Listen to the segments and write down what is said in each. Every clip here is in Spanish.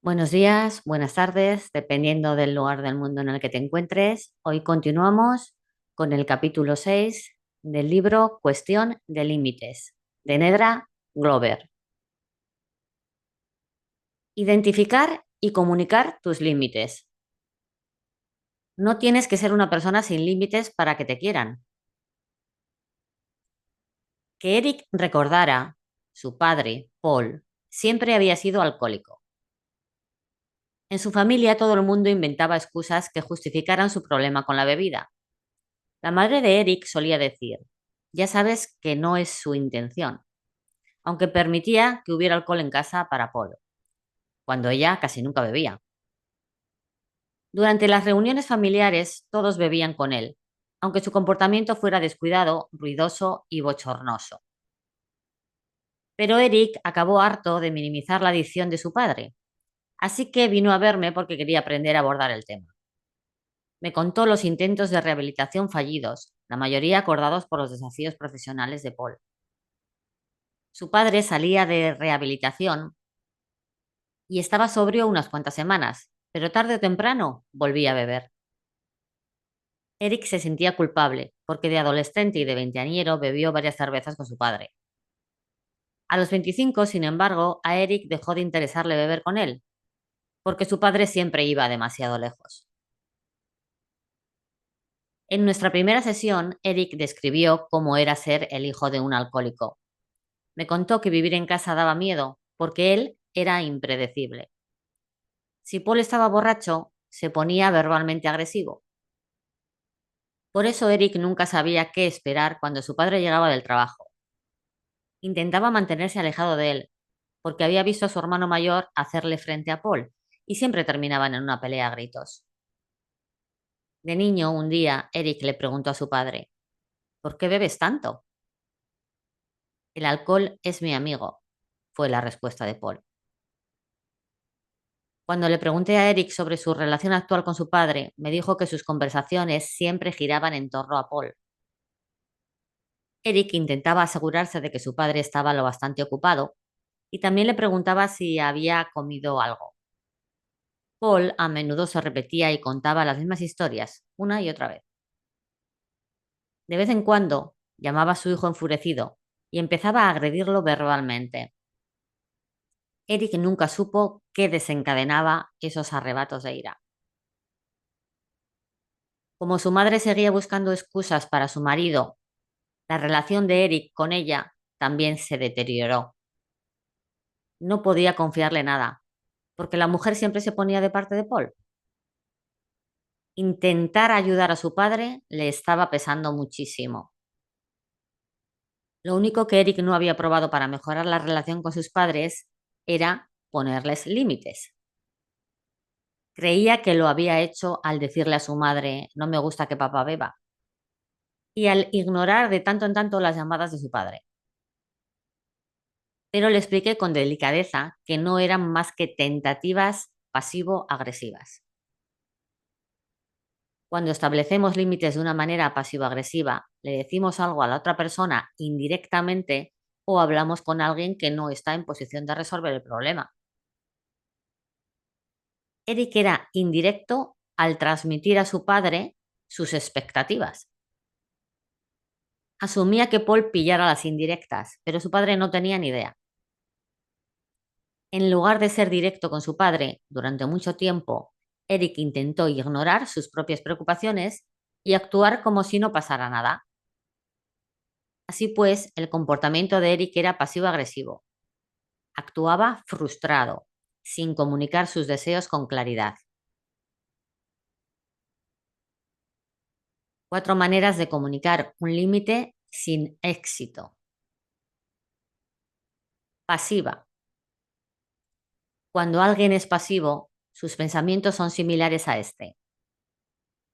Buenos días, buenas tardes, dependiendo del lugar del mundo en el que te encuentres. Hoy continuamos con el capítulo 6 del libro Cuestión de Límites, de Nedra Glover. Identificar y comunicar tus límites. No tienes que ser una persona sin límites para que te quieran. Que Eric recordara, su padre, Paul, siempre había sido alcohólico. En su familia todo el mundo inventaba excusas que justificaran su problema con la bebida. La madre de Eric solía decir, ya sabes que no es su intención, aunque permitía que hubiera alcohol en casa para Paul, cuando ella casi nunca bebía. Durante las reuniones familiares todos bebían con él, aunque su comportamiento fuera descuidado, ruidoso y bochornoso. Pero Eric acabó harto de minimizar la adicción de su padre, así que vino a verme porque quería aprender a abordar el tema. Me contó los intentos de rehabilitación fallidos, la mayoría acordados por los desafíos profesionales de Paul. Su padre salía de rehabilitación y estaba sobrio unas cuantas semanas, pero tarde o temprano volvía a beber. Eric se sentía culpable porque de adolescente y de veinteañero bebió varias cervezas con su padre. A los 25, sin embargo, a Eric dejó de interesarle beber con él, porque su padre siempre iba demasiado lejos. En nuestra primera sesión, Eric describió cómo era ser el hijo de un alcohólico. Me contó que vivir en casa daba miedo, porque él era impredecible. Si Paul estaba borracho, se ponía verbalmente agresivo. Por eso Eric nunca sabía qué esperar cuando su padre llegaba del trabajo. Intentaba mantenerse alejado de él, porque había visto a su hermano mayor hacerle frente a Paul, y siempre terminaban en una pelea a gritos. De niño, un día, Eric le preguntó a su padre, ¿por qué bebes tanto? El alcohol es mi amigo, fue la respuesta de Paul. Cuando le pregunté a Eric sobre su relación actual con su padre, me dijo que sus conversaciones siempre giraban en torno a Paul. Eric intentaba asegurarse de que su padre estaba lo bastante ocupado y también le preguntaba si había comido algo. Paul a menudo se repetía y contaba las mismas historias, una y otra vez. De vez en cuando llamaba a su hijo enfurecido y empezaba a agredirlo verbalmente. Eric nunca supo qué desencadenaba esos arrebatos de ira. Como su madre seguía buscando excusas para su marido, la relación de Eric con ella también se deterioró. No podía confiarle nada, porque la mujer siempre se ponía de parte de Paul. Intentar ayudar a su padre le estaba pesando muchísimo. Lo único que Eric no había probado para mejorar la relación con sus padres era ponerles límites. Creía que lo había hecho al decirle a su madre, no me gusta que papá beba, y al ignorar de tanto en tanto las llamadas de su padre. Pero le expliqué con delicadeza que no eran más que tentativas pasivo-agresivas. Cuando establecemos límites de una manera pasivo-agresiva, le decimos algo a la otra persona indirectamente o hablamos con alguien que no está en posición de resolver el problema. Eric era indirecto al transmitir a su padre sus expectativas. Asumía que Paul pillara las indirectas, pero su padre no tenía ni idea. En lugar de ser directo con su padre durante mucho tiempo, Eric intentó ignorar sus propias preocupaciones y actuar como si no pasara nada. Así pues, el comportamiento de Eric era pasivo-agresivo. Actuaba frustrado, sin comunicar sus deseos con claridad. 4 maneras de comunicar un límite sin éxito. Pasiva. Cuando alguien es pasivo, sus pensamientos son similares a este.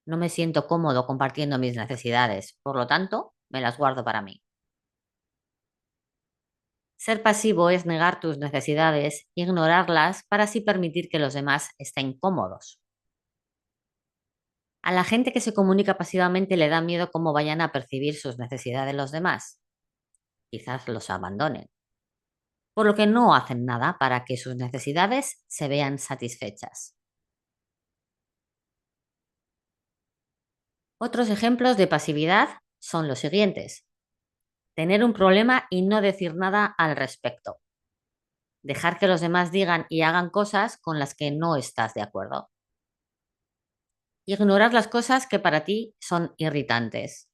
No me siento cómodo compartiendo mis necesidades, por lo tanto, me las guardo para mí. Ser pasivo es negar tus necesidades, ignorarlas para así permitir que los demás estén cómodos. A la gente que se comunica pasivamente le da miedo cómo vayan a percibir sus necesidades los demás. Quizás los abandonen. por lo que no hacen nada para que sus necesidades se vean satisfechas. Otros ejemplos de pasividad son los siguientes: tener un problema y no decir nada al respecto. Dejar que los demás digan y hagan cosas con las que no estás de acuerdo. Ignorar las cosas que para ti son irritantes.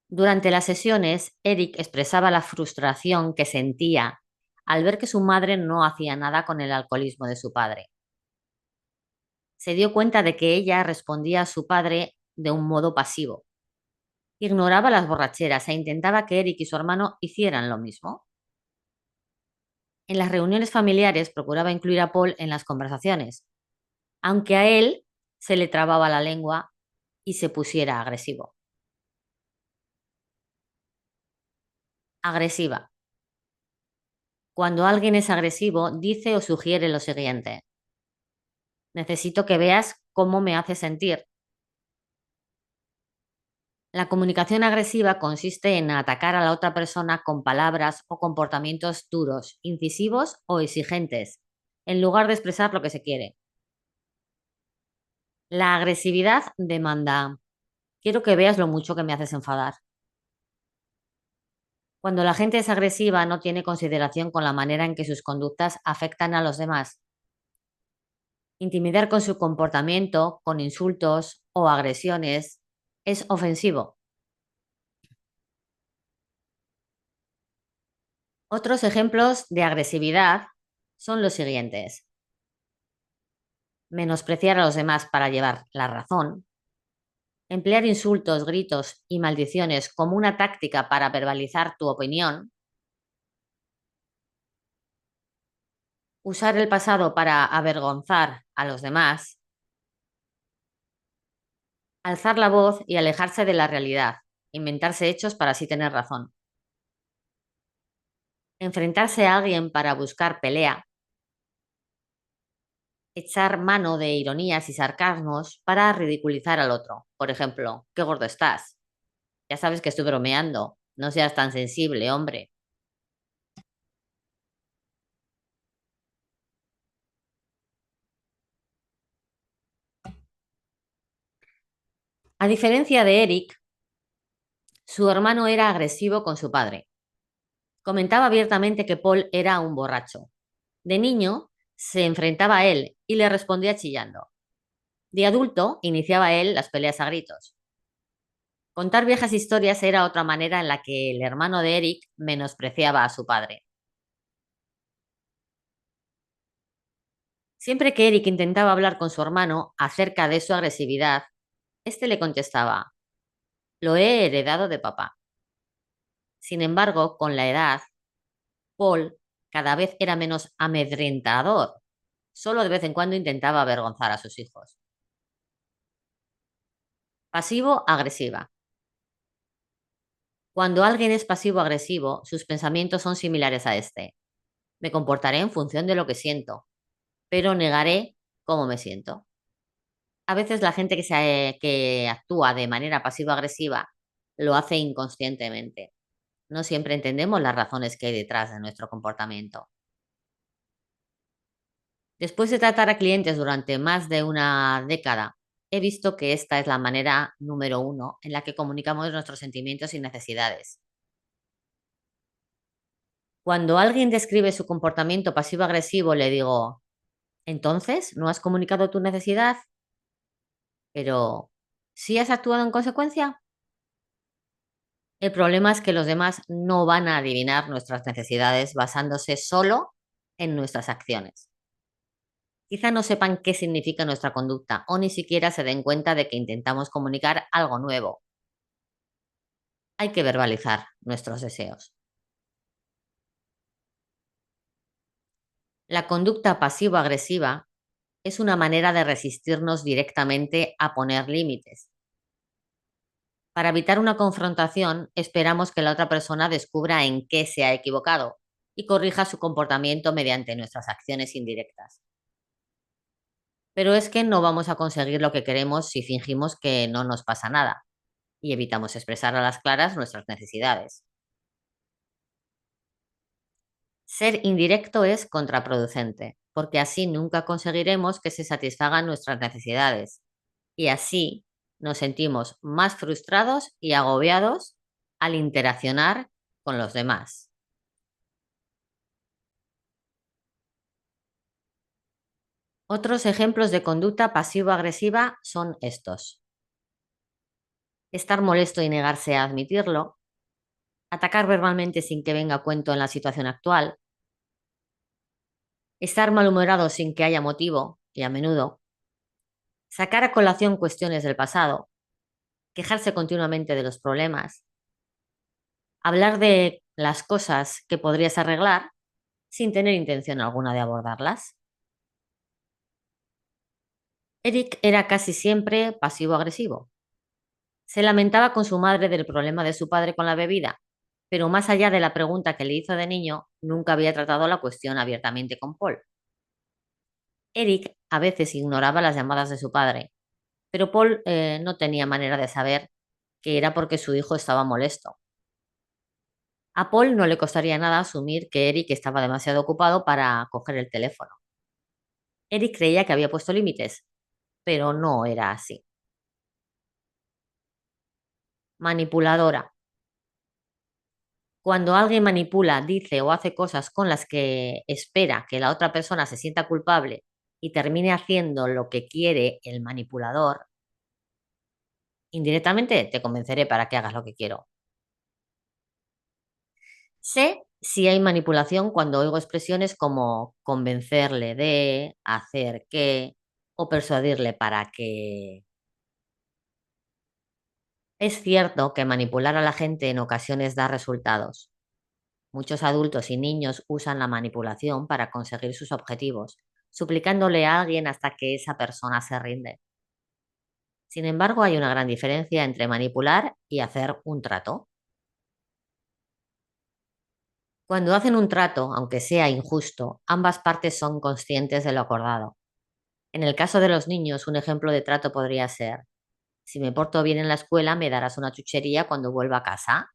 Durante las sesiones, Eric expresaba la frustración que sentía al ver que su madre no hacía nada con el alcoholismo de su padre. Se dio cuenta de que ella respondía a su padre de un modo pasivo. Ignoraba las borracheras e intentaba que Eric y su hermano hicieran lo mismo. En las reuniones familiares procuraba incluir a Paul en las conversaciones, aunque a él se le trababa la lengua y se pusiera agresivo. Agresiva. Cuando alguien es agresivo, dice o sugiere lo siguiente: necesito que veas cómo me hace sentir. La comunicación agresiva consiste en atacar a la otra persona con palabras o comportamientos duros, incisivos o exigentes, en lugar de expresar lo que se quiere. La agresividad demanda: quiero que veas lo mucho que me haces enfadar. Cuando la gente es agresiva, no tiene consideración con la manera en que sus conductas afectan a los demás. Intimidar con su comportamiento, con insultos o agresiones, es ofensivo. Otros ejemplos de agresividad son los siguientes: menospreciar a los demás para llevar la razón, emplear insultos, gritos y maldiciones como una táctica para verbalizar tu opinión, usar el pasado para avergonzar a los demás, alzar la voz y alejarse de la realidad, inventarse hechos para así tener razón, enfrentarse a alguien para buscar pelea, echar mano de ironías y sarcasmos para ridiculizar al otro. Por ejemplo, qué gordo estás. Ya sabes que estoy bromeando. No seas tan sensible, hombre. A diferencia de Eric, su hermano era agresivo con su padre. Comentaba abiertamente que Paul era un borracho. De niño, se enfrentaba a él y le respondía chillando. De adulto, iniciaba él las peleas a gritos. Contar viejas historias era otra manera en la que el hermano de Eric menospreciaba a su padre. Siempre que Eric intentaba hablar con su hermano acerca de su agresividad, este le contestaba: lo he heredado de papá. Sin embargo, con la edad, Paul cada vez era menos amedrentador. Solo de vez en cuando intentaba avergonzar a sus hijos. Pasivo-agresiva. Cuando alguien es pasivo-agresivo, sus pensamientos son similares a este. Me comportaré en función de lo que siento, pero negaré cómo me siento. A veces la gente que actúa de manera pasivo-agresiva lo hace inconscientemente. No siempre entendemos las razones que hay detrás de nuestro comportamiento. Después de tratar a clientes durante más de una década, he visto que esta es la manera número uno en la que comunicamos nuestros sentimientos y necesidades. Cuando alguien describe su comportamiento pasivo-agresivo, le digo: entonces, ¿no has comunicado tu necesidad? Pero, ¿sí has actuado en consecuencia? El problema es que los demás no van a adivinar nuestras necesidades basándose solo en nuestras acciones. Quizá no sepan qué significa nuestra conducta o ni siquiera se den cuenta de que intentamos comunicar algo nuevo. Hay que verbalizar nuestros deseos. La conducta pasivo-agresiva es una manera de resistirnos directamente a poner límites. Para evitar una confrontación, esperamos que la otra persona descubra en qué se ha equivocado y corrija su comportamiento mediante nuestras acciones indirectas. Pero es que no vamos a conseguir lo que queremos si fingimos que no nos pasa nada y evitamos expresar a las claras nuestras necesidades. Ser indirecto es contraproducente, porque así nunca conseguiremos que se satisfagan nuestras necesidades y así nos sentimos más frustrados y agobiados al interaccionar con los demás. Otros ejemplos de conducta pasivo-agresiva son estos: estar molesto y negarse a admitirlo, atacar verbalmente sin que venga a cuento en la situación actual, estar malhumorado sin que haya motivo y a menudo, sacar a colación cuestiones del pasado, quejarse continuamente de los problemas, hablar de las cosas que podrías arreglar sin tener intención alguna de abordarlas. Eric era casi siempre pasivo-agresivo. Se lamentaba con su madre del problema de su padre con la bebida, pero más allá de la pregunta que le hizo de niño, nunca había tratado la cuestión abiertamente con Paul. Eric a veces ignoraba las llamadas de su padre, pero Paul no tenía manera de saber que era porque su hijo estaba molesto. A Paul no le costaría nada asumir que Eric estaba demasiado ocupado para coger el teléfono. Eric creía que había puesto límites, pero no era así. Manipuladora. Cuando alguien manipula, dice o hace cosas con las que espera que la otra persona se sienta culpable y termine haciendo lo que quiere el manipulador, indirectamente te convenceré para que hagas lo que quiero. Sé si hay manipulación cuando oigo expresiones como convencerle de, hacer que o persuadirle para que. Es cierto que manipular a la gente en ocasiones da resultados. Muchos adultos y niños usan la manipulación para conseguir sus objetivos, suplicándole a alguien hasta que esa persona se rinde. Sin embargo, hay una gran diferencia entre manipular y hacer un trato. Cuando hacen un trato, aunque sea injusto, ambas partes son conscientes de lo acordado. En el caso de los niños, un ejemplo de trato podría ser: si me porto bien en la escuela, me darás una chuchería cuando vuelva a casa.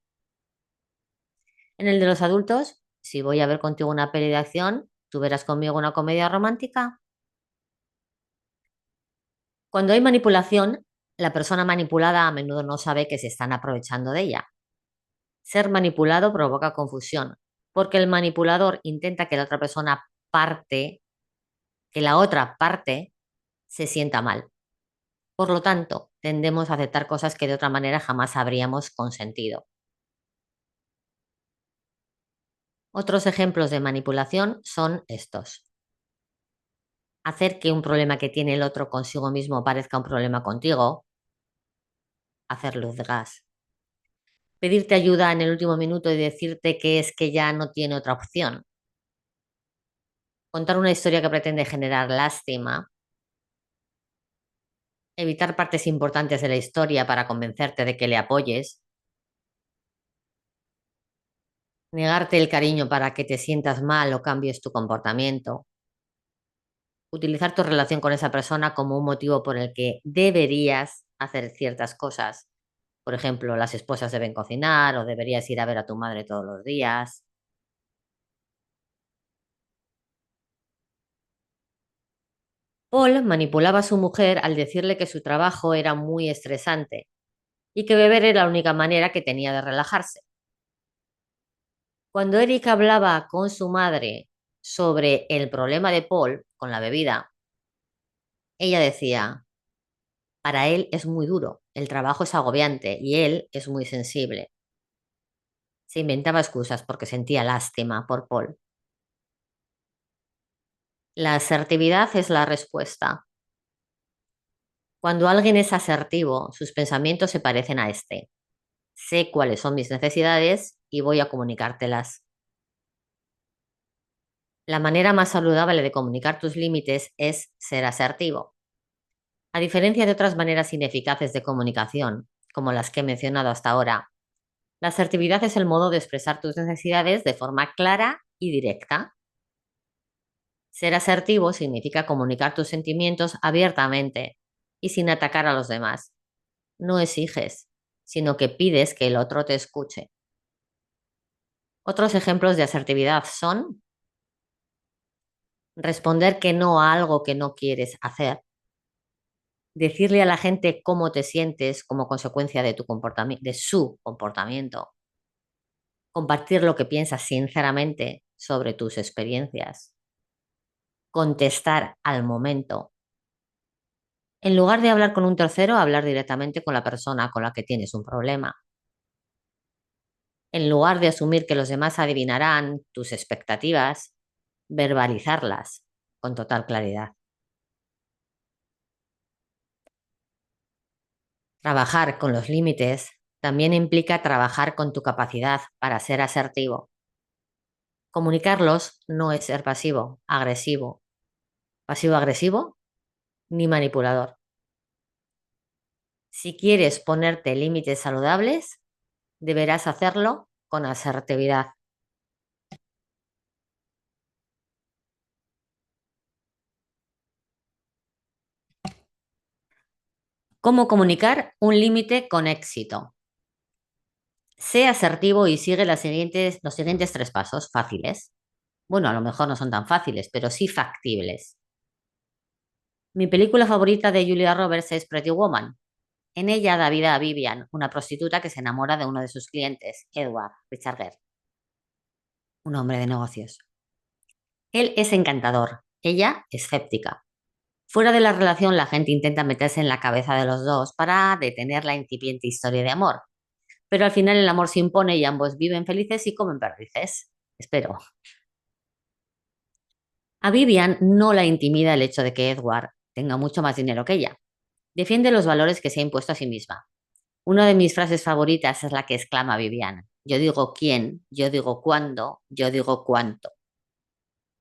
En el de los adultos, si voy a ver contigo una peli de acción, ¿tú verás conmigo una comedia romántica? Cuando hay manipulación, la persona manipulada a menudo no sabe que se están aprovechando de ella. Ser manipulado provoca confusión, porque el manipulador intenta que la otra persona parte, que la otra parte se sienta mal. Por lo tanto, tendemos a aceptar cosas que de otra manera jamás habríamos consentido. Otros ejemplos de manipulación son estos: hacer que un problema que tiene el otro consigo mismo parezca un problema contigo, hacer luz de gas, pedirte ayuda en el último minuto y decirte que es que ya no tiene otra opción, contar una historia que pretende generar lástima, evitar partes importantes de la historia para convencerte de que le apoyes, negarte el cariño para que te sientas mal o cambies tu comportamiento, utilizar tu relación con esa persona como un motivo por el que deberías hacer ciertas cosas. Por ejemplo, las esposas deben cocinar o deberías ir a ver a tu madre todos los días. Paul manipulaba a su mujer al decirle que su trabajo era muy estresante y que beber era la única manera que tenía de relajarse. Cuando Eric hablaba con su madre sobre el problema de Paul con la bebida, ella decía: para él es muy duro, el trabajo es agobiante y él es muy sensible. Se inventaba excusas porque sentía lástima por Paul. La asertividad es la respuesta. Cuando alguien es asertivo, sus pensamientos se parecen a este: sé cuáles son mis necesidades y voy a comunicártelas. La manera más saludable de comunicar tus límites es ser asertivo. A diferencia de otras maneras ineficaces de comunicación, como las que he mencionado hasta ahora, la asertividad es el modo de expresar tus necesidades de forma clara y directa. Ser asertivo significa comunicar tus sentimientos abiertamente y sin atacar a los demás. No exiges, sino que pides que el otro te escuche. Otros ejemplos de asertividad son: responder que no a algo que no quieres hacer, decirle a la gente cómo te sientes como consecuencia de tu comportamiento, de su comportamiento, compartir lo que piensas sinceramente sobre tus experiencias, contestar al momento. En lugar de hablar con un tercero, hablar directamente con la persona con la que tienes un problema. En lugar de asumir que los demás adivinarán tus expectativas, verbalizarlas con total claridad. Trabajar con los límites también implica trabajar con tu capacidad para ser asertivo. Comunicarlos no es ser pasivo-agresivo ni manipulador. Si quieres ponerte límites saludables, deberás hacerlo con asertividad. ¿Cómo comunicar un límite con éxito? Sé asertivo y sigue los siguientes 3 pasos fáciles. Bueno, a lo mejor no son tan fáciles, pero sí factibles. Mi película favorita de Julia Roberts es Pretty Woman. En ella da vida a Vivian, una prostituta que se enamora de uno de sus clientes, Edward Richard Gere, un hombre de negocios. Él es encantador, ella escéptica. Fuera de la relación, la gente intenta meterse en la cabeza de los dos para detener la incipiente historia de amor. Pero al final el amor se impone y ambos viven felices y comen perdices. Espero. A Vivian no la intimida el hecho de que Edward tenga mucho más dinero que ella. Defiende los valores que se ha impuesto a sí misma. Una de mis frases favoritas es la que exclama Vivian. Yo digo quién, yo digo cuándo, yo digo cuánto.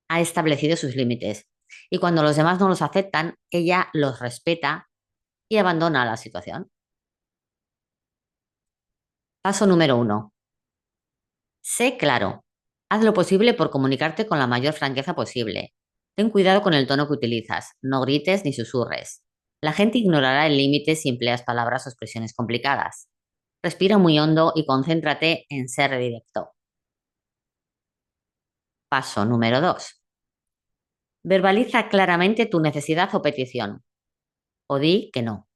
Ha establecido sus límites y cuando los demás no los aceptan, ella los respeta y abandona la situación. Paso número 1. Sé claro. Haz lo posible por comunicarte con la mayor franqueza posible. Ten cuidado con el tono que utilizas. No grites ni susurres. La gente ignorará el límite si empleas palabras o expresiones complicadas. Respira muy hondo y concéntrate en ser directo. Paso número 2. Verbaliza claramente tu necesidad o petición. O di que no.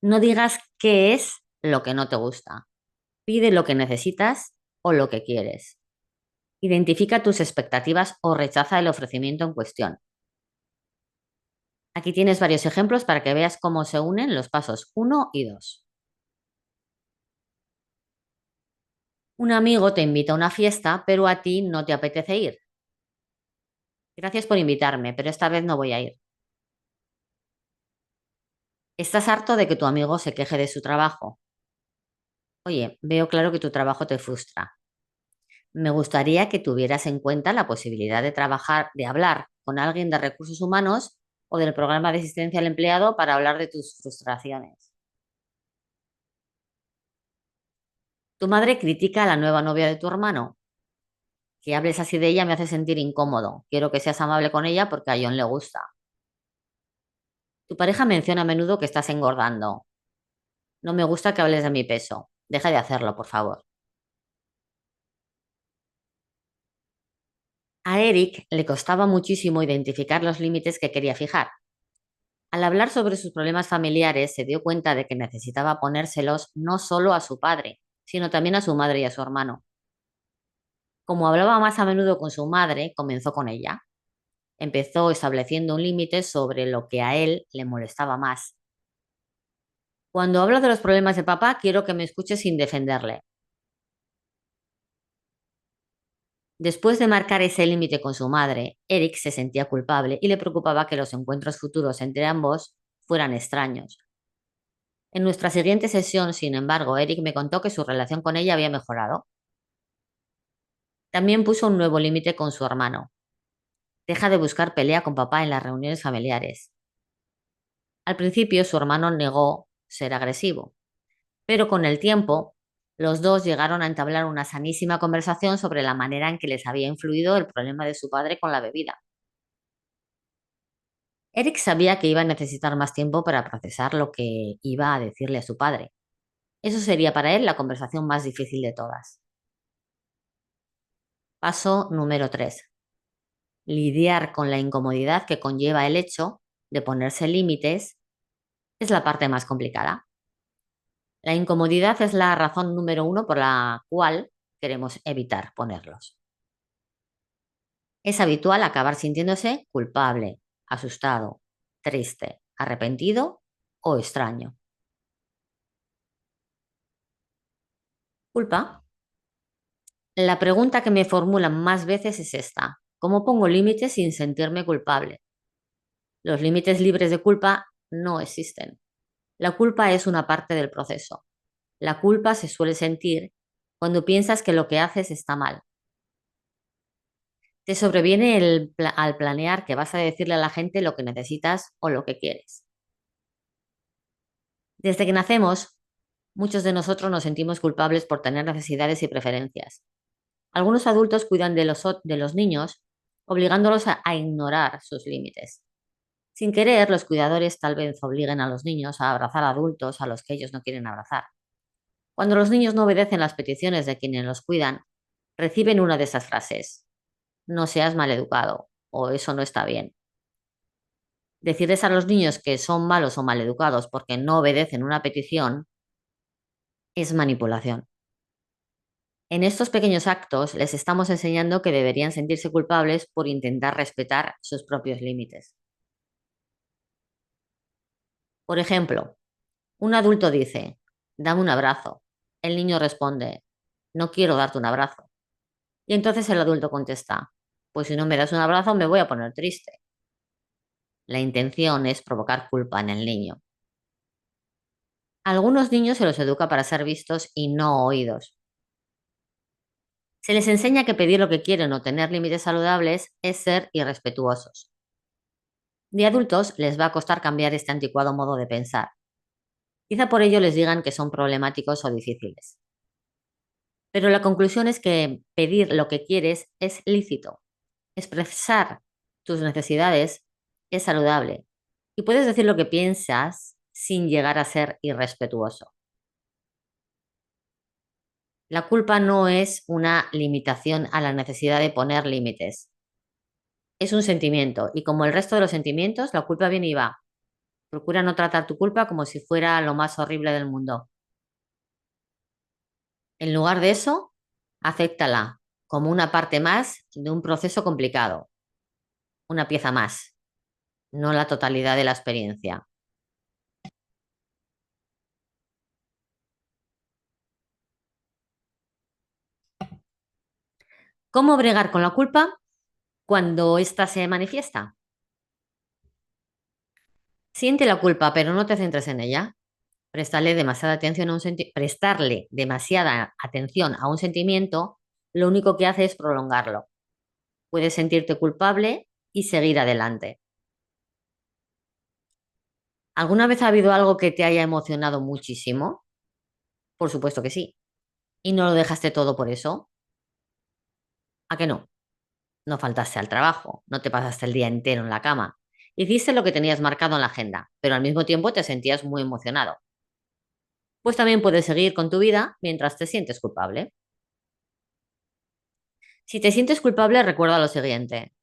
No digas qué es lo que no te gusta. Pide lo que necesitas o lo que quieres. Identifica tus expectativas o rechaza el ofrecimiento en cuestión. Aquí tienes varios ejemplos para que veas cómo se unen los pasos 1 y 2. Un amigo te invita a una fiesta, pero a ti no te apetece ir. Gracias por invitarme, pero esta vez no voy a ir. Estás harto de que tu amigo se queje de su trabajo. Oye, veo claro que tu trabajo te frustra. Me gustaría que tuvieras en cuenta la posibilidad de hablar con alguien de recursos humanos o del programa de asistencia al empleado para hablar de tus frustraciones. Tu madre critica a la nueva novia de tu hermano. Que hables así de ella me hace sentir incómodo. Quiero que seas amable con ella porque a John le gusta. Tu pareja menciona a menudo que estás engordando. No me gusta que hables de mi peso. Deja de hacerlo, por favor. A Eric le costaba muchísimo identificar los límites que quería fijar. Al hablar sobre sus problemas familiares, se dio cuenta de que necesitaba ponérselos no solo a su padre, sino también a su madre y a su hermano. Como hablaba más a menudo con su madre, comenzó con ella. Empezó estableciendo un límite sobre lo que a él le molestaba más. Cuando hablo de los problemas de papá, quiero que me escuches sin defenderle. Después de marcar ese límite con su madre, Eric se sentía culpable y le preocupaba que los encuentros futuros entre ambos fueran extraños. En nuestra siguiente sesión, sin embargo, Eric me contó que su relación con ella había mejorado. También puso un nuevo límite con su hermano. Deja de buscar pelea con papá en las reuniones familiares. Al principio, su hermano negó ser agresivo, pero con el tiempo, los dos llegaron a entablar una sanísima conversación sobre la manera en que les había influido el problema de su padre con la bebida. Eric sabía que iba a necesitar más tiempo para procesar lo que iba a decirle a su padre. Eso sería para él la conversación más difícil de todas. Paso número 3. Lidiar con la incomodidad que conlleva el hecho de ponerse límites es la parte más complicada. La incomodidad es la razón número uno por la cual queremos evitar ponerlos. Es habitual acabar sintiéndose culpable, asustado, triste, arrepentido o extraño. ¿Culpa? La pregunta que me formulan más veces es esta: ¿cómo pongo límites sin sentirme culpable? Los límites libres de culpa no existen. La culpa es una parte del proceso. La culpa se suele sentir cuando piensas que lo que haces está mal. Te sobreviene al planear que vas a decirle a la gente lo que necesitas o lo que quieres. Desde que nacemos, muchos de nosotros nos sentimos culpables por tener necesidades y preferencias. Algunos adultos cuidan de los niños, obligándolos a ignorar sus límites. Sin querer, los cuidadores tal vez obliguen a los niños a abrazar a adultos a los que ellos no quieren abrazar. Cuando los niños no obedecen las peticiones de quienes los cuidan, reciben una de esas frases: no seas maleducado o eso no está bien. Decirles a los niños que son malos o maleducados porque no obedecen una petición es manipulación. En estos pequeños actos les estamos enseñando que deberían sentirse culpables por intentar respetar sus propios límites. Por ejemplo, un adulto dice: dame un abrazo. El niño responde: no quiero darte un abrazo. Y entonces el adulto contesta: pues si no me das un abrazo me voy a poner triste. La intención es provocar culpa en el niño. A algunos niños se los educa para ser vistos y no oídos. Se les enseña que pedir lo que quieren o tener límites saludables es ser irrespetuosos. De adultos les va a costar cambiar este anticuado modo de pensar. Quizá por ello les digan que son problemáticos o difíciles. Pero la conclusión es que pedir lo que quieres es lícito. Expresar tus necesidades es saludable. Y puedes decir lo que piensas sin llegar a ser irrespetuoso. La culpa no es una limitación a la necesidad de poner límites. Es un sentimiento y como el resto de los sentimientos, la culpa viene y va. Procura no tratar tu culpa como si fuera lo más horrible del mundo. En lugar de eso, acéptala como una parte más de un proceso complicado, una pieza más, no la totalidad de la experiencia. ¿Cómo bregar con la culpa cuando ésta se manifiesta? Siente la culpa, pero no te centres en ella. Prestarle demasiada atención a un sentimiento, lo único que hace es prolongarlo. Puedes sentirte culpable y seguir adelante. ¿Alguna vez ha habido algo que te haya emocionado muchísimo? Por supuesto que sí. ¿Y no lo dejaste todo por eso? ¿A qué no? No faltaste al trabajo, no te pasaste el día entero en la cama. Hiciste lo que tenías marcado en la agenda, pero al mismo tiempo te sentías muy emocionado. Pues también puedes seguir con tu vida mientras te sientes culpable. Si te sientes culpable, recuerda lo siguiente: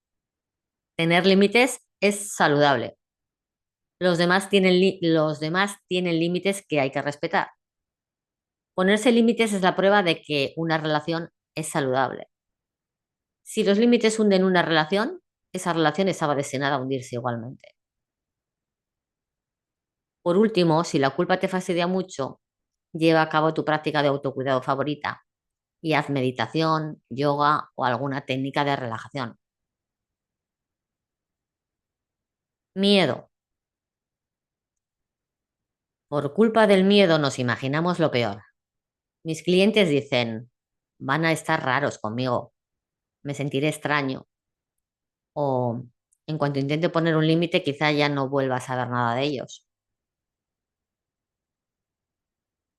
tener límites es saludable. Los demás tienen límites que hay que respetar. Ponerse límites es la prueba de que una relación es saludable. Si los límites hunden una relación, esa relación estaba destinada a hundirse igualmente. Por último, si la culpa te fastidia mucho, lleva a cabo tu práctica de autocuidado favorita y haz meditación, yoga o alguna técnica de relajación. Miedo. Por culpa del miedo nos imaginamos lo peor. Mis clientes dicen: van a estar raros conmigo, me sentiré extraño, o en cuanto intente poner un límite quizá ya no vuelva a saber nada de ellos.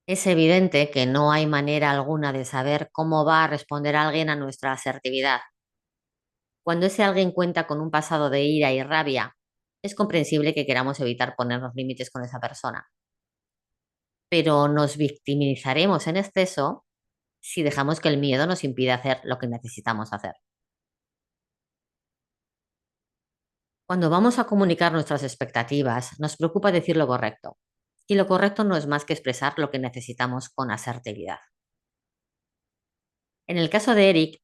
Es evidente que no hay manera alguna de saber cómo va a responder alguien a nuestra asertividad. Cuando ese alguien cuenta con un pasado de ira y rabia, es comprensible que queramos evitar ponernos límites con esa persona. Pero nos victimizaremos en exceso si dejamos que el miedo nos impida hacer lo que necesitamos hacer. Cuando vamos a comunicar nuestras expectativas, nos preocupa decir lo correcto. Y lo correcto no es más que expresar lo que necesitamos con asertividad. En el caso de Eric,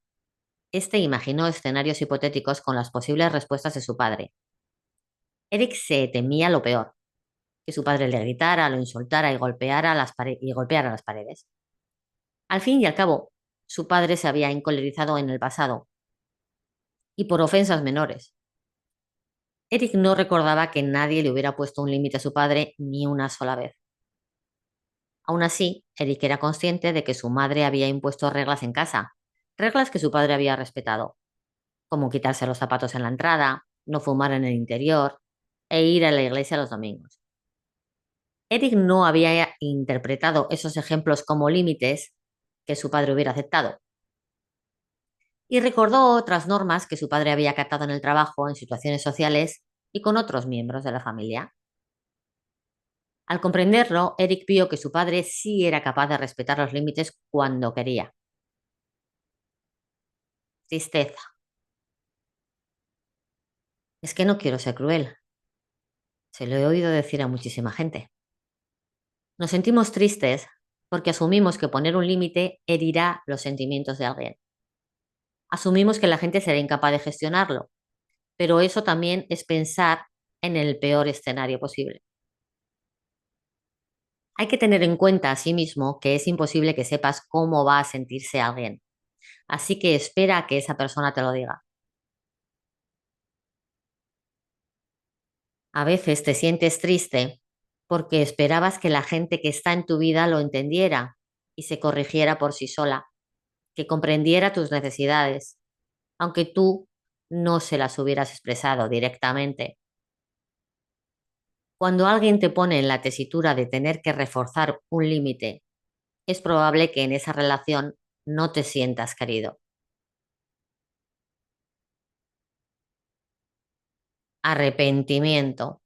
este imaginó escenarios hipotéticos con las posibles respuestas de su padre. Eric se temía lo peor, que su padre le gritara, lo insultara y golpeara las paredes. Al fin y al cabo, su padre se había encolerizado en el pasado, y por ofensas menores. Eric no recordaba que nadie le hubiera puesto un límite a su padre ni una sola vez. Aún así, Eric era consciente de que su madre había impuesto reglas en casa, reglas que su padre había respetado, como quitarse los zapatos en la entrada, no fumar en el interior e ir a la iglesia los domingos. Eric no había interpretado esos ejemplos como límites que su padre hubiera aceptado, y recordó otras normas que su padre había acatado en el trabajo, en situaciones sociales y con otros miembros de la familia. Al comprenderlo, Eric vio que su padre sí era capaz de respetar los límites cuando quería. Tristeza. Es que no quiero ser cruel. Se lo he oído decir a muchísima gente. Nos sentimos tristes porque asumimos que poner un límite herirá los sentimientos de alguien. Asumimos que la gente será incapaz de gestionarlo, pero eso también es pensar en el peor escenario posible. Hay que tener en cuenta asimismo que es imposible que sepas cómo va a sentirse alguien, así que espera a que esa persona te lo diga. A veces te sientes triste porque esperabas que la gente que está en tu vida lo entendiera y se corrigiera por sí sola, que comprendiera tus necesidades, aunque tú no se las hubieras expresado directamente. Cuando alguien te pone en la tesitura de tener que reforzar un límite, es probable que en esa relación no te sientas querido. Arrepentimiento.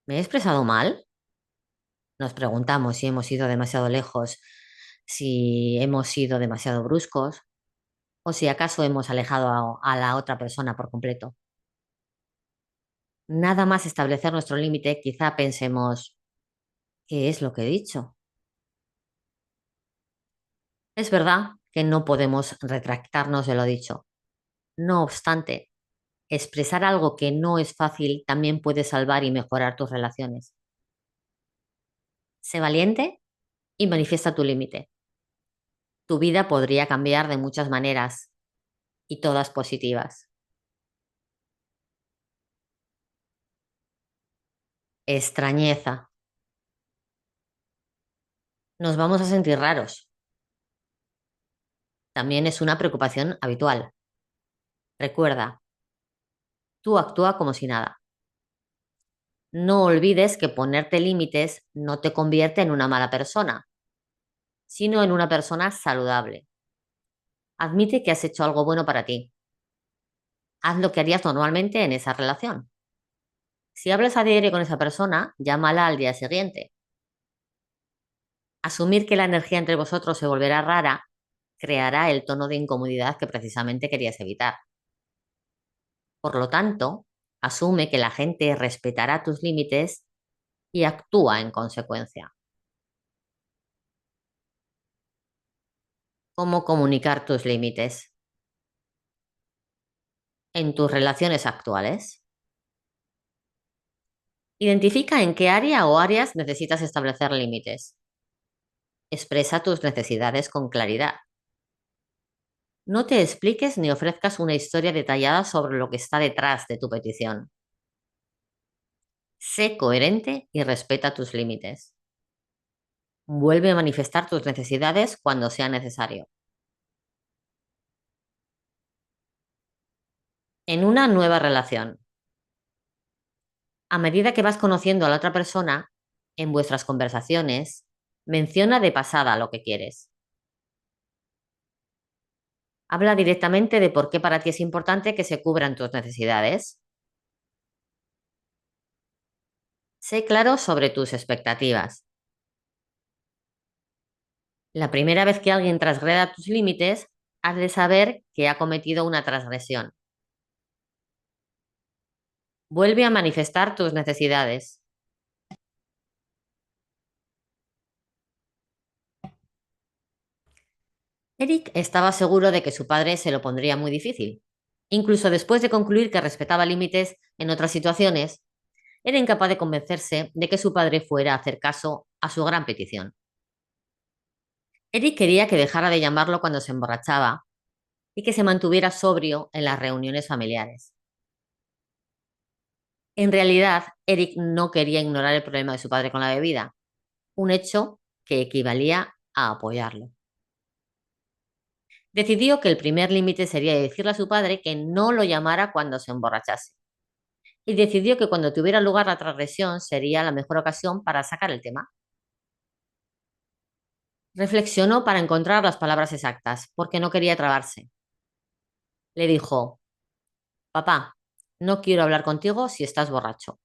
¿Me he expresado mal? Nos preguntamos si hemos ido demasiado lejos, si hemos sido demasiado bruscos o si acaso hemos alejado a la otra persona por completo. Nada más establecer nuestro límite, quizá pensemos, ¿qué es lo que he dicho? Es verdad que no podemos retractarnos de lo dicho. No obstante, expresar algo que no es fácil también puede salvar y mejorar tus relaciones. Sé valiente y manifiesta tu límite. Tu vida podría cambiar de muchas maneras y todas positivas. Extrañeza. Nos vamos a sentir raros. También es una preocupación habitual. Recuerda, tú actúa como si nada. No olvides que ponerte límites no te convierte en una mala persona, sino en una persona saludable. Admite que has hecho algo bueno para ti. Haz lo que harías normalmente en esa relación. Si hablas a diario con esa persona, llámala al día siguiente. Asumir que la energía entre vosotros se volverá rara creará el tono de incomodidad que precisamente querías evitar. Por lo tanto, asume que la gente respetará tus límites y actúa en consecuencia. ¿Cómo comunicar tus límites? En tus relaciones actuales. Identifica en qué área o áreas necesitas establecer límites. Expresa tus necesidades con claridad. No te expliques ni ofrezcas una historia detallada sobre lo que está detrás de tu petición. Sé coherente y respeta tus límites. Vuelve a manifestar tus necesidades cuando sea necesario. En una nueva relación. A medida que vas conociendo a la otra persona, en vuestras conversaciones, menciona de pasada lo que quieres. Habla directamente de por qué para ti es importante que se cubran tus necesidades. Sé claro sobre tus expectativas. La primera vez que alguien transgreda tus límites, hazle saber que ha cometido una transgresión. Vuelve a manifestar tus necesidades. Eric estaba seguro de que su padre se lo pondría muy difícil. Incluso después de concluir que respetaba límites en otras situaciones, era incapaz de convencerse de que su padre fuera a hacer caso a su gran petición. Eric quería que dejara de llamarlo cuando se emborrachaba y que se mantuviera sobrio en las reuniones familiares. En realidad, Eric no quería ignorar el problema de su padre con la bebida, un hecho que equivalía a apoyarlo. Decidió que el primer límite sería decirle a su padre que no lo llamara cuando se emborrachase. Y decidió que cuando tuviera lugar la transgresión sería la mejor ocasión para sacar el tema. Reflexionó para encontrar las palabras exactas, porque no quería trabarse. Le dijo: papá, no quiero hablar contigo si estás borracho.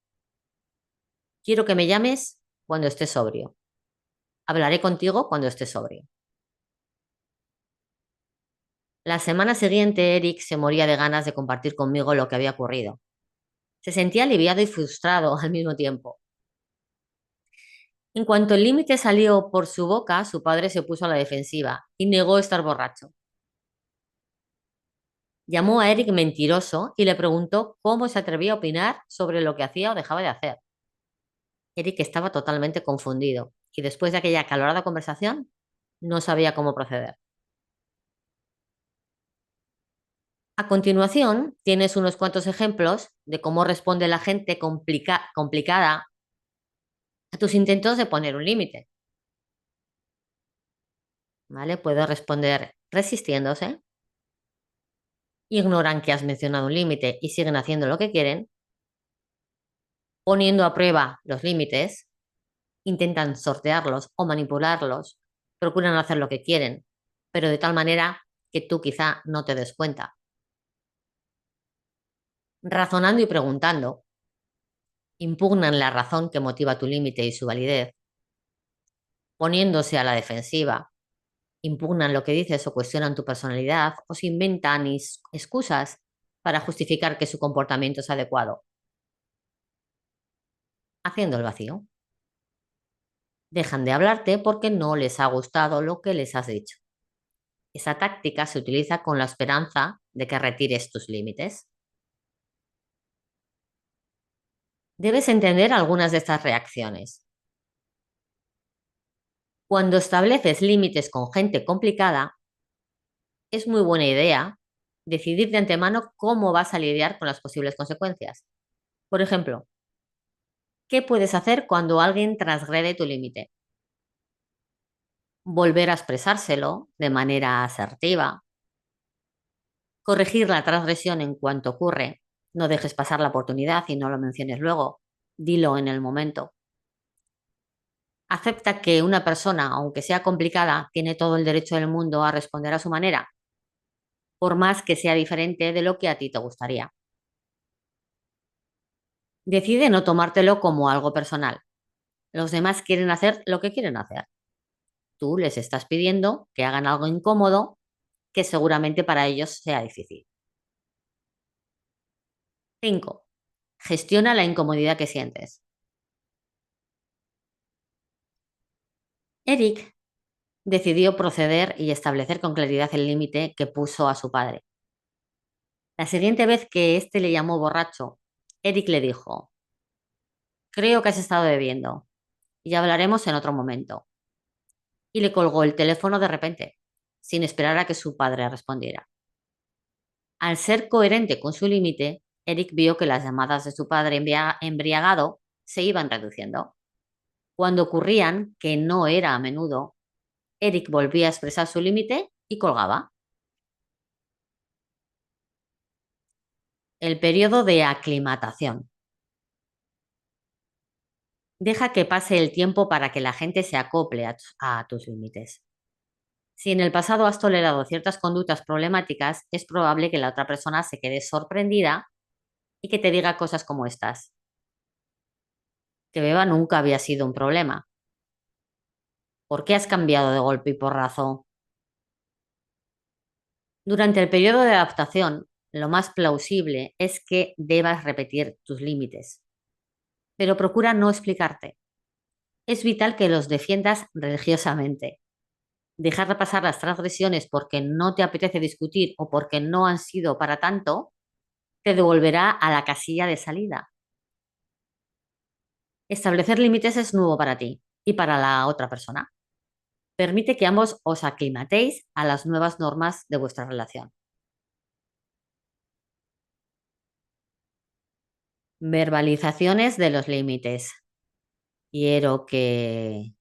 Quiero que me llames cuando estés sobrio. Hablaré contigo cuando estés sobrio. La semana siguiente, Eric se moría de ganas de compartir conmigo lo que había ocurrido. Se sentía aliviado y frustrado al mismo tiempo. En cuanto el límite salió por su boca, su padre se puso a la defensiva y negó estar borracho. Llamó a Eric mentiroso y le preguntó cómo se atrevía a opinar sobre lo que hacía o dejaba de hacer. Eric estaba totalmente confundido y después de aquella acalorada conversación no sabía cómo proceder. A continuación, tienes unos cuantos ejemplos de cómo responde la gente complicada a tus intentos de poner un límite. ¿Vale? Puedo responder resistiéndose, ignoran que has mencionado un límite y siguen haciendo lo que quieren, poniendo a prueba los límites, intentan sortearlos o manipularlos, procuran hacer lo que quieren, pero de tal manera que tú quizá no te des cuenta. Razonando y preguntando, impugnan la razón que motiva tu límite y su validez, poniéndose a la defensiva, impugnan lo que dices o cuestionan tu personalidad o se inventan excusas para justificar que su comportamiento es adecuado, haciendo el vacío. Dejan de hablarte porque no les ha gustado lo que les has dicho. Esa táctica se utiliza con la esperanza de que retires tus límites. Debes entender algunas de estas reacciones. Cuando estableces límites con gente complicada, es muy buena idea decidir de antemano cómo vas a lidiar con las posibles consecuencias. Por ejemplo, ¿qué puedes hacer cuando alguien transgrede tu límite? Volver a expresárselo de manera asertiva, corregir la transgresión en cuanto ocurre, no dejes pasar la oportunidad y no lo menciones luego, dilo en el momento. Acepta que una persona, aunque sea complicada, tiene todo el derecho del mundo a responder a su manera, por más que sea diferente de lo que a ti te gustaría. Decide no tomártelo como algo personal. Los demás quieren hacer lo que quieren hacer. Tú les estás pidiendo que hagan algo incómodo que seguramente para ellos sea difícil. 5. Gestiona la incomodidad que sientes. Eric decidió proceder y establecer con claridad el límite que puso a su padre. La siguiente vez que éste le llamó borracho, Eric le dijo: creo que has estado bebiendo y hablaremos en otro momento. Y le colgó el teléfono de repente, sin esperar a que su padre respondiera. Al ser coherente con su límite, Eric vio que las llamadas de su padre embriagado se iban reduciendo. Cuando ocurrían, que no era a menudo, Eric volvía a expresar su límite y colgaba. El periodo de aclimatación. Deja que pase el tiempo para que la gente se acople a tus límites. Si en el pasado has tolerado ciertas conductas problemáticas, es probable que la otra persona se quede sorprendida y que te diga cosas como estas: que beba nunca había sido un problema. ¿Por qué has cambiado de golpe y porrazo? Durante el periodo de adaptación, lo más plausible es que debas repetir tus límites, pero procura no explicarte. Es vital que los defiendas religiosamente. Dejar de pasar las transgresiones porque no te apetece discutir o porque no han sido para tanto, te devolverá a la casilla de salida. Establecer límites es nuevo para ti y para la otra persona. Permite que ambos os aclimatéis a las nuevas normas de vuestra relación. Verbalizaciones de los límites. Quiero que,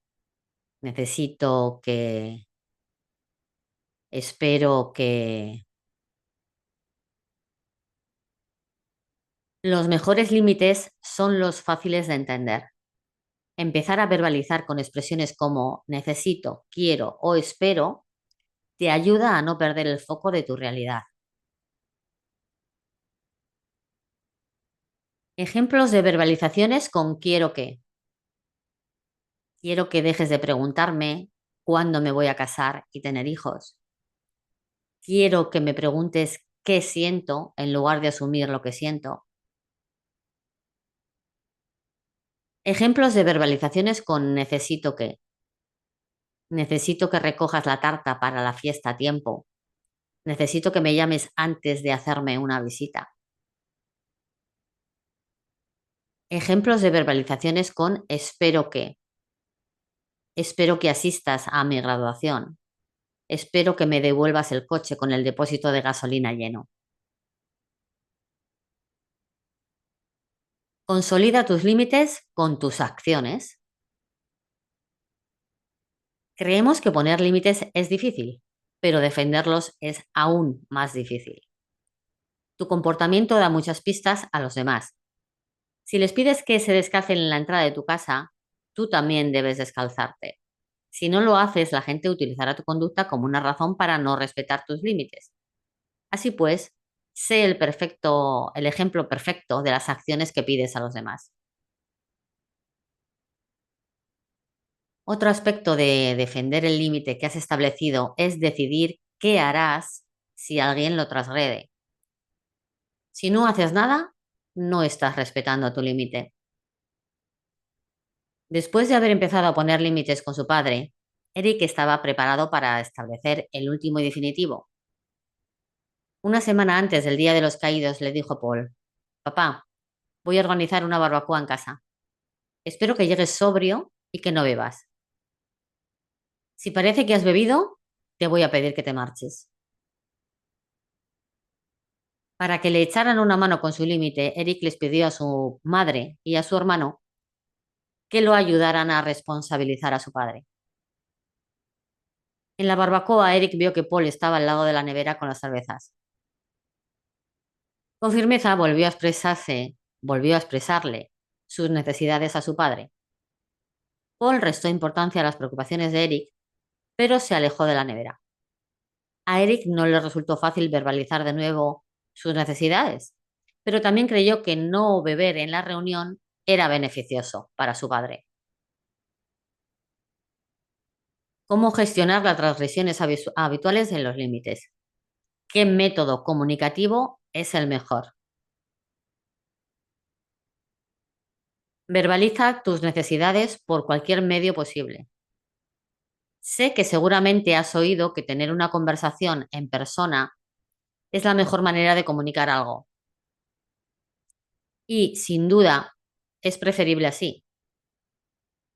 necesito que, espero que. Los mejores límites son los fáciles de entender. Empezar a verbalizar con expresiones como necesito, quiero o espero te ayuda a no perder el foco de tu realidad. Ejemplos de verbalizaciones con quiero que. Quiero que dejes de preguntarme cuándo me voy a casar y tener hijos. Quiero que me preguntes qué siento en lugar de asumir lo que siento. Ejemplos de verbalizaciones con necesito que. Necesito que recojas la tarta para la fiesta a tiempo. Necesito que me llames antes de hacerme una visita. Ejemplos de verbalizaciones con espero que. Espero que asistas a mi graduación. Espero que me devuelvas el coche con el depósito de gasolina lleno. Consolida tus límites con tus acciones. Creemos que poner límites es difícil, pero defenderlos es aún más difícil. Tu comportamiento da muchas pistas a los demás. Si les pides que se descalcen en la entrada de tu casa, tú también debes descalzarte. Si no lo haces, la gente utilizará tu conducta como una razón para no respetar tus límites. Así pues, sé el ejemplo perfecto de las acciones que pides a los demás. Otro aspecto de defender el límite que has establecido es decidir qué harás si alguien lo transgrede. Si no haces nada, no estás respetando tu límite. Después de haber empezado a poner límites con su padre, Eric estaba preparado para establecer el último y definitivo. Una semana antes del Día de los Caídos le dijo Paul: Papá, voy a organizar una barbacoa en casa. Espero que llegues sobrio y que no bebas. Si parece que has bebido, te voy a pedir que te marches. Para que le echaran una mano con su límite, Eric les pidió a su madre y a su hermano que lo ayudaran a responsabilizar a su padre. En la barbacoa, Eric vio que Paul estaba al lado de la nevera con las cervezas. Con firmeza volvió a expresarle sus necesidades a su padre. Paul restó importancia a las preocupaciones de Eric, pero se alejó de la nevera. A Eric no le resultó fácil verbalizar de nuevo sus necesidades, pero también creyó que no beber en la reunión era beneficioso para su padre. ¿Cómo gestionar las transgresiones habituales en los límites? ¿Qué método comunicativo es el mejor? Verbaliza tus necesidades por cualquier medio posible. Sé que seguramente has oído que tener una conversación en persona es la mejor manera de comunicar algo. Y, sin duda, es preferible así.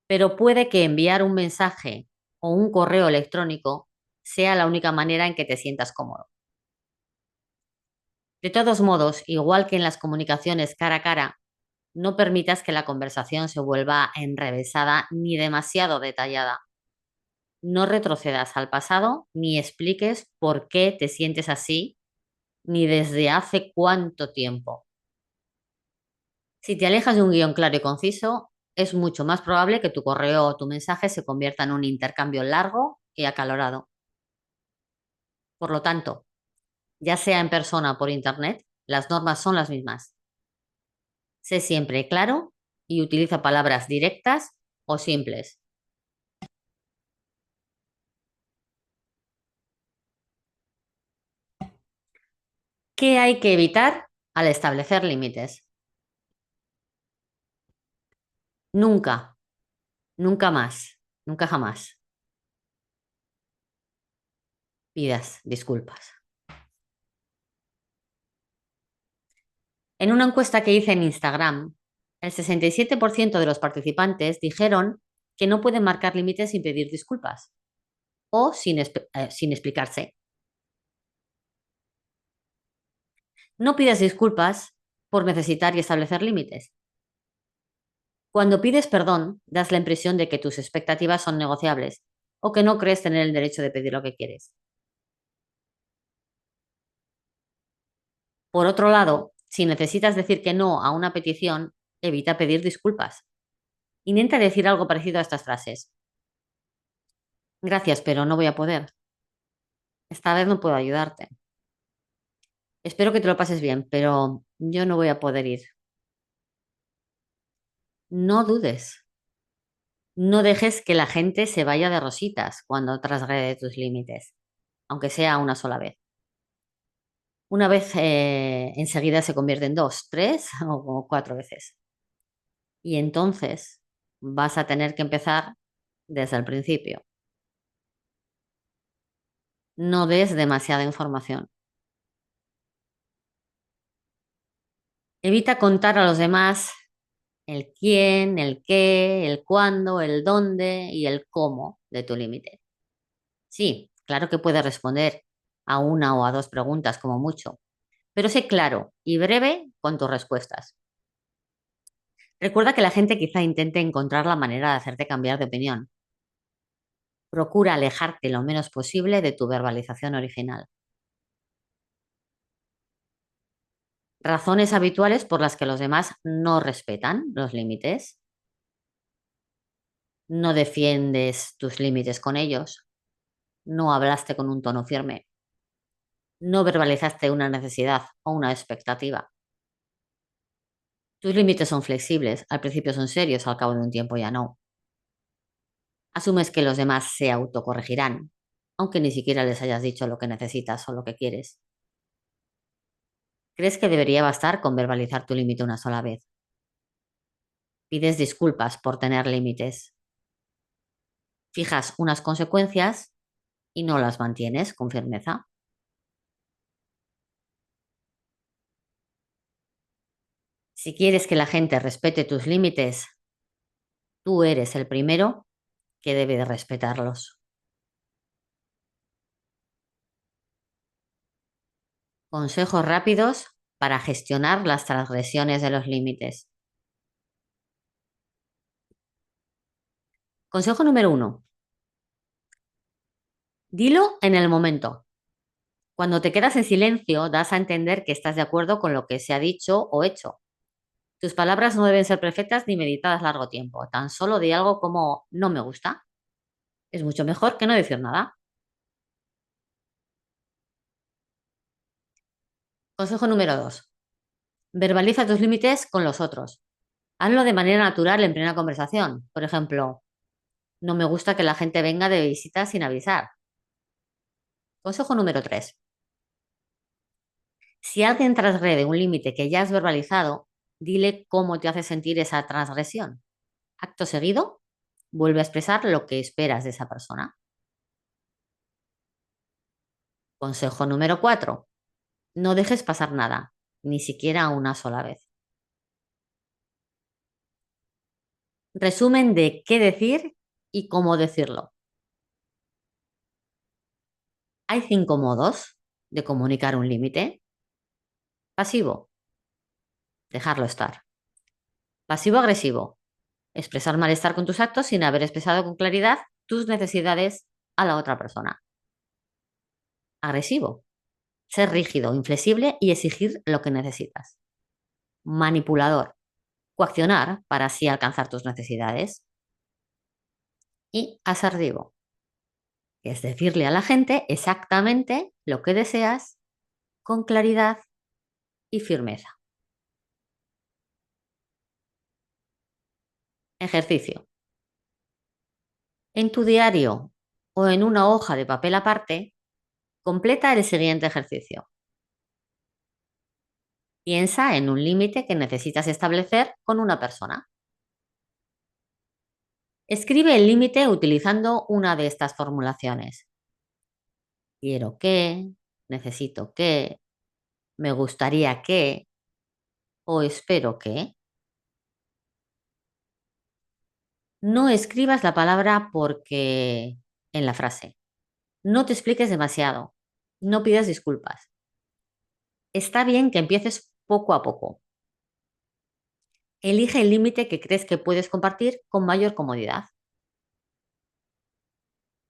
Pero puede que enviar un mensaje o un correo electrónico sea la única manera en que te sientas cómodo. De todos modos, igual que en las comunicaciones cara a cara, no permitas que la conversación se vuelva enrevesada ni demasiado detallada. No retrocedas al pasado ni expliques por qué te sientes así ni desde hace cuánto tiempo. Si te alejas de un guión claro y conciso, es mucho más probable que tu correo o tu mensaje se convierta en un intercambio largo y acalorado. Por lo tanto, ya sea en persona o por internet, las normas son las mismas. Sé siempre claro y utiliza palabras directas o simples. ¿Qué hay que evitar al establecer límites? Nunca, nunca más, nunca jamás pidas disculpas. En una encuesta que hice en Instagram, el 67% de los participantes dijeron que no pueden marcar límites sin pedir disculpas o sin explicarse. No pidas disculpas por necesitar y establecer límites. Cuando pides perdón, das la impresión de que tus expectativas son negociables o que no crees tener el derecho de pedir lo que quieres. Por otro lado, si necesitas decir que no a una petición, evita pedir disculpas. Intenta decir algo parecido a estas frases. Gracias, pero no voy a poder. Esta vez no puedo ayudarte. Espero que te lo pases bien, pero yo no voy a poder ir. No dudes. No dejes que la gente se vaya de rositas cuando transgrede tus límites, aunque sea una sola vez. Una vez enseguida se convierte en dos, tres o cuatro veces. Y entonces vas a tener que empezar desde el principio. No des demasiada información. Evita contar a los demás el quién, el qué, el cuándo, el dónde y el cómo de tu límite. Sí, claro que puedes responder a una o a dos preguntas como mucho, pero sé claro y breve con tus respuestas. Recuerda que la gente quizá intente encontrar la manera de hacerte cambiar de opinión. Procura alejarte lo menos posible de tu verbalización original. Razones habituales por las que los demás no respetan los límites. No defiendes tus límites con ellos. No hablaste con un tono firme. No verbalizaste una necesidad o una expectativa. Tus límites son flexibles, al principio son serios, al cabo de un tiempo ya no. Asumes que los demás se autocorregirán, aunque ni siquiera les hayas dicho lo que necesitas o lo que quieres. ¿Crees que debería bastar con verbalizar tu límite una sola vez? Pides disculpas por tener límites. Fijas unas consecuencias y no las mantienes con firmeza. Si quieres que la gente respete tus límites, tú eres el primero que debe de respetarlos. Consejos rápidos para gestionar las transgresiones de los límites. Consejo número 1. Dilo en el momento. Cuando te quedas en silencio, das a entender que estás de acuerdo con lo que se ha dicho o hecho. Tus palabras no deben ser perfectas ni meditadas largo tiempo. Tan solo di algo como no me gusta. Es mucho mejor que no decir nada. Consejo número 2. Verbaliza tus límites con los otros. Hazlo de manera natural en plena conversación. Por ejemplo, no me gusta que la gente venga de visita sin avisar. Consejo número 3. Si alguien transgrede un límite que ya has verbalizado, dile cómo te hace sentir esa transgresión. Acto seguido, vuelve a expresar lo que esperas de esa persona. Consejo número 4. No dejes pasar nada, ni siquiera una sola vez. Resumen de qué decir y cómo decirlo. Hay 5 modos de comunicar un límite. Pasivo, dejarlo estar. Pasivo-agresivo, expresar malestar con tus actos sin haber expresado con claridad tus necesidades a la otra persona. Agresivo, ser rígido, inflexible y exigir lo que necesitas. Manipulador, coaccionar para así alcanzar tus necesidades. Y asertivo, que es decirle a la gente exactamente lo que deseas con claridad y firmeza. Ejercicio. En tu diario o en una hoja de papel aparte, completa el siguiente ejercicio. Piensa en un límite que necesitas establecer con una persona. Escribe el límite utilizando una de estas formulaciones. Quiero que, necesito que, me gustaría que o espero que. No escribas la palabra porque en la frase. No te expliques demasiado. No pidas disculpas. Está bien que empieces poco a poco. Elige el límite que crees que puedes compartir con mayor comodidad.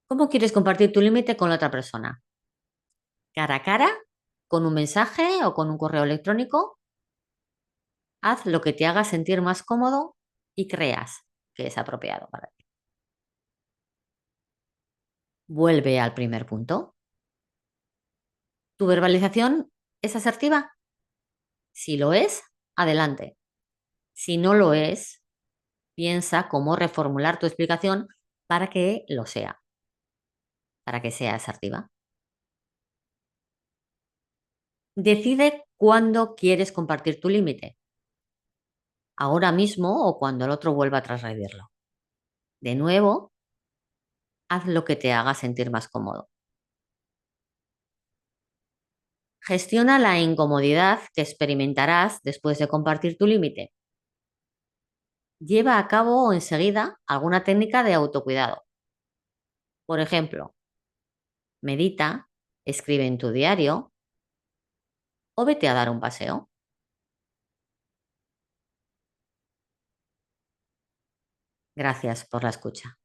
¿Cómo quieres compartir tu límite con la otra persona? ¿Cara a cara? ¿Con un mensaje o con un correo electrónico? Haz lo que te haga sentir más cómodo y creas que es apropiado para ti. Vuelve al primer punto. ¿Tu verbalización es asertiva? Si lo es, adelante. Si no lo es, piensa cómo reformular tu explicación para que lo sea, para que sea asertiva. Decide cuándo quieres compartir tu límite, ahora mismo o cuando el otro vuelva a transgredirlo. De nuevo, haz lo que te haga sentir más cómodo. Gestiona la incomodidad que experimentarás después de compartir tu límite. Lleva a cabo enseguida alguna técnica de autocuidado. Por ejemplo, medita, escribe en tu diario o vete a dar un paseo. Gracias por la escucha.